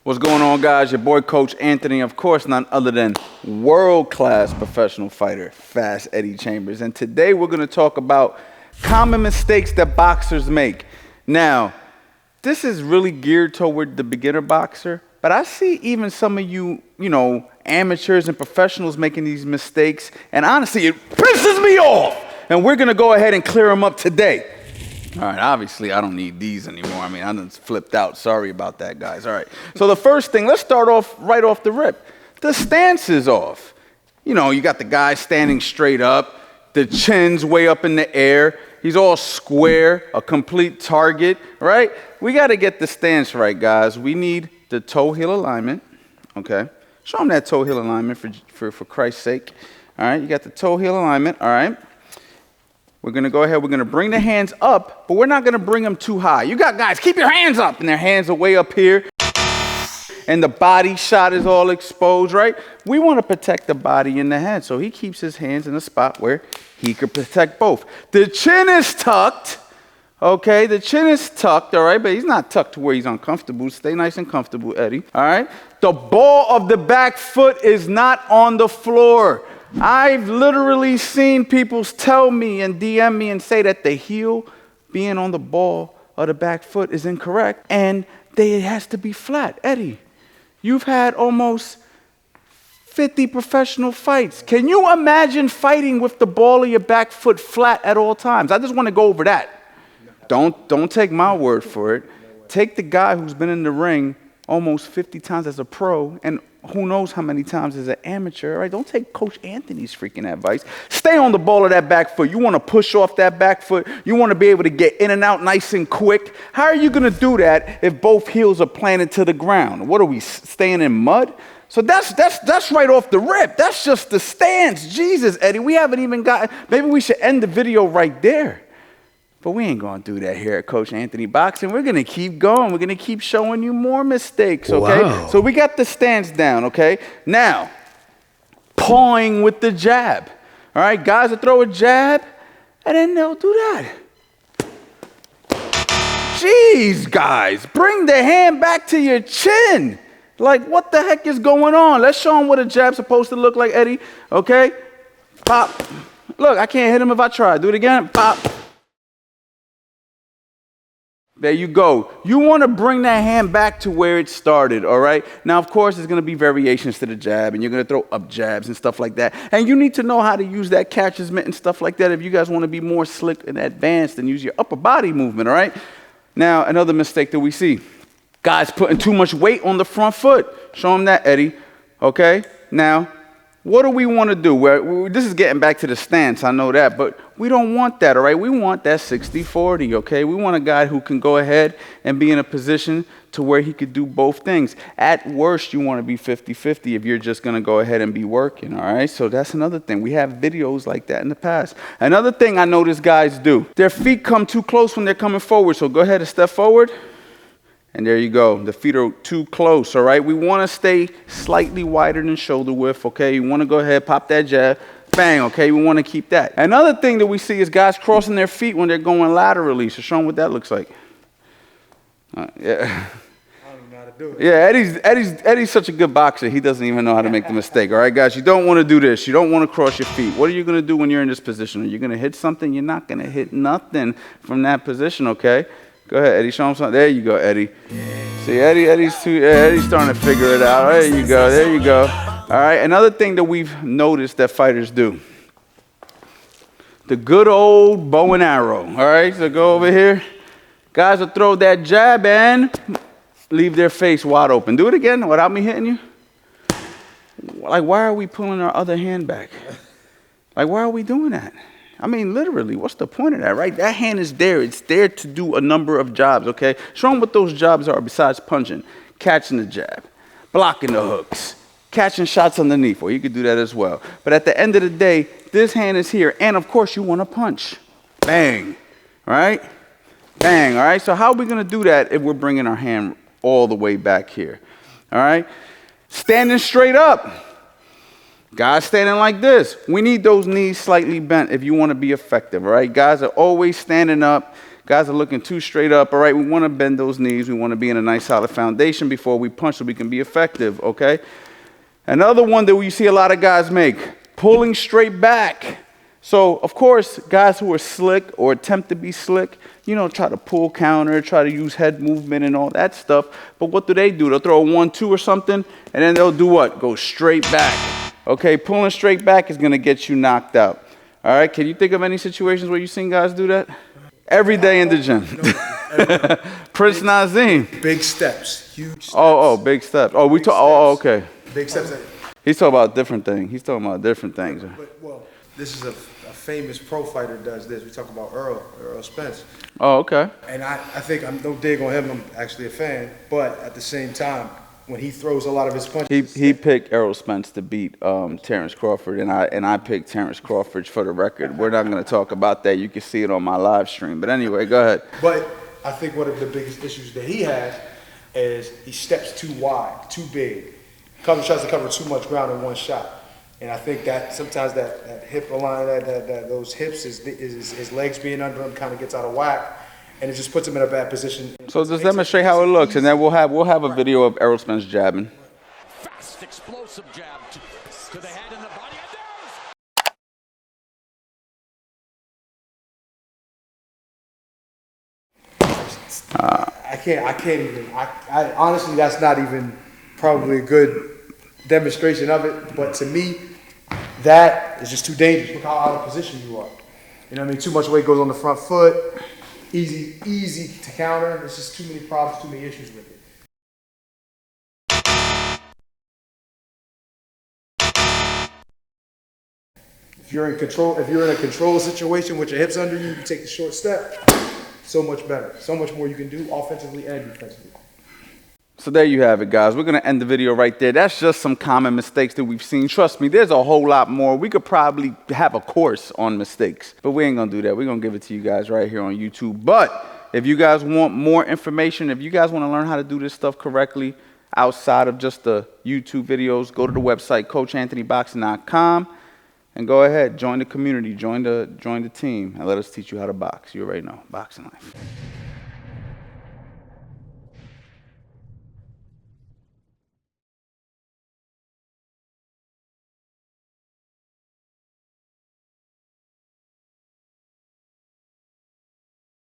What's going on, guys? Your boy, Coach Anthony, of course, none other than world-class professional fighter, Fast Eddie Chambers. And today we're going to talk about common mistakes that boxers make. Now, this is really geared toward the beginner boxer, but I see even some of you, amateurs and professionals making these mistakes, and honestly, it pisses me off. And we're going to go ahead and clear them up today. All right, obviously, I don't need these anymore. I mean, I done flipped out. Sorry about that, guys. All right, so the first thing, let's start off right off the rip. The stance is off. You got the guy standing straight up, the chin's way up in the air. He's all square, a complete target, right? We got to get the stance right, guys. We need the toe-heel alignment, okay? Show them that toe-heel alignment for Christ's sake. All right, you got the toe-heel alignment, all right? We're going to go ahead, we're going to bring the hands up, but we're not going to bring them too high. You got guys, keep your hands up, and their hands are way up here, and the body shot is all exposed, right? We want to protect the body and the head, so he keeps his hands in a spot where he could protect both. The chin is tucked, okay? The chin is tucked, all right? But he's not tucked to where he's uncomfortable. Stay nice and comfortable, Eddie, all right? The ball of the back foot is not on the floor. I've literally seen people tell me and DM me and say that the heel being on the ball of the back foot is incorrect and it has to be flat. Eddie, you've had almost 50 professional fights. Can you imagine fighting with the ball of your back foot flat at all times? I just want to go over that. Don't take my word for it. Take the guy who's been in the ring almost 50 times as a pro and who knows how many times as an amateur, right? Don't take Coach Anthony's freaking advice. Stay on the ball of that back foot. You want to push off that back foot. You want to be able to get in and out nice and quick. How are you going to do that if both heels are planted to the ground? What are we, staying in mud? So that's right off the rip. That's just the stance. Jesus, Eddie, we haven't even got, maybe we should end the video right there. But we ain't going to do that here at Coach Anthony Boxing. We're going to keep going. We're going to keep showing you more mistakes, okay? Wow. So we got the stance down, okay? Now, pawing with the jab. All right, guys will throw a jab, and then they'll do that. Jeez, guys, bring the hand back to your chin. Like, what the heck is going on? Let's show them what a jab's supposed to look like, Eddie, okay? Pop. Look, I can't hit him if I try. Do it again. Pop. There you go. You want to bring that hand back to where it started, all right? Now, of course, there's going to be variations to the jab, and you're going to throw up jabs and stuff like that. And you need to know how to use that catcher's mitt and stuff like that if you guys want to be more slick and advanced and use your upper body movement, all right? Now, another mistake that we see. Guys putting too much weight on the front foot. Show them that, Eddie, okay? Now, what do we want to do? This is getting back to the stance, I know that, but we don't want that, all right? We want that 60-40, okay? We want a guy who can go ahead and be in a position to where he could do both things. At worst, you want to be 50-50 if you're just going to go ahead and be working, all right? So that's another thing. We have videos like that in the past. Another thing I notice guys do, their feet come too close when they're coming forward, so go ahead and step forward. And there you go. The feet are too close, all right? We want to stay slightly wider than shoulder width, okay? You want to go ahead, pop that jab, bang, okay? We want to keep that. Another thing that we see is guys crossing their feet when they're going laterally. So show them what that looks like. Yeah. I don't even know how to do it. Yeah, Eddie's such a good boxer. He doesn't even know how to make the mistake, all right, guys? You don't want to do this. You don't want to cross your feet. What are you going to do when you're in this position? Are you going to hit something? You're not going to hit nothing from that position, okay? Go ahead, Eddie. Show him something. There you go, Eddie. See, Eddie's starting to figure it out. There you go. There you go. All right. Another thing that we've noticed that fighters do. The good old bow and arrow. All right. So go over here. Guys will throw that jab and leave their face wide open. Do it again without me hitting you. Like, why are we pulling our other hand back? Like, why are we doing that? I mean, literally, what's the point of that, right? That hand is there. It's there to do a number of jobs, okay? Show them what those jobs are besides punching. Catching the jab, blocking the hooks, catching shots underneath. Well, you could do that as well. But at the end of the day, this hand is here. And, of course, you want to punch. Bang, right? Bang, all right? So how are we going to do that if we're bringing our hand all the way back here, all right? Standing straight up. Guys standing like this. We need those knees slightly bent if you want to be effective, all right? Guys are always standing up. Guys are looking too straight up, all right? We want to bend those knees. We want to be in a nice solid foundation before we punch so we can be effective, okay? Another one that we see a lot of guys make, pulling straight back. So, of course, guys who are slick or attempt to be slick, you know, try to pull counter, try to use head movement and all that stuff. But what do? They'll throw a 1-2 or something, and then they'll do what? Go straight back. Okay, pulling straight back is going to get you knocked out. All right, can you think of any situations where you've seen guys do that? Every day in the gym. Prince Nazim. Big steps, huge steps. Oh, big steps. Oh, we talk. Oh, okay. Big steps. He's talking about different things. He's talking about different things. But, well, this is a famous pro fighter does this. We talk about Earl Spence. Oh, okay. And I think I'm no dig on him. I'm actually a fan. But at the same time, when he throws a lot of his punches, he picked Errol Spence to beat Terrence Crawford, and I picked Terrence Crawford for the record. We're not going to talk about that. You can see it on my live stream. But anyway, go ahead. But I think one of the biggest issues that he has is he steps too wide, too big. Tries to cover too much ground in one shot. And I think that sometimes that hip line, those hips, his legs being under him kind of gets out of whack, and it just puts him in a bad position. So just demonstrate how it looks, and then we'll have a video of Errol Spence jabbing. Fast, explosive jab to the head and the body. I can't even. I honestly, that's not even probably a good demonstration of it. But to me, that is just too dangerous. Look how out of position you are. You know what I mean? Too much weight goes on the front foot. Easy to counter. There's just too many problems, too many issues with it. If you're in a control situation with your hips under you, you take the short step. So much better. So much more you can do offensively and defensively. So there you have it, guys. We're going to end the video right there. That's just some common mistakes that we've seen. Trust me, there's a whole lot more. We could probably have a course on mistakes, but we ain't going to do that. We're going to give it to you guys right here on YouTube. But if you guys want more information, if you guys want to learn how to do this stuff correctly outside of just the YouTube videos, go to the website, coachanthonyboxing.com, and go ahead, join the community, join the team, and let us teach you how to box. You already know, boxing life.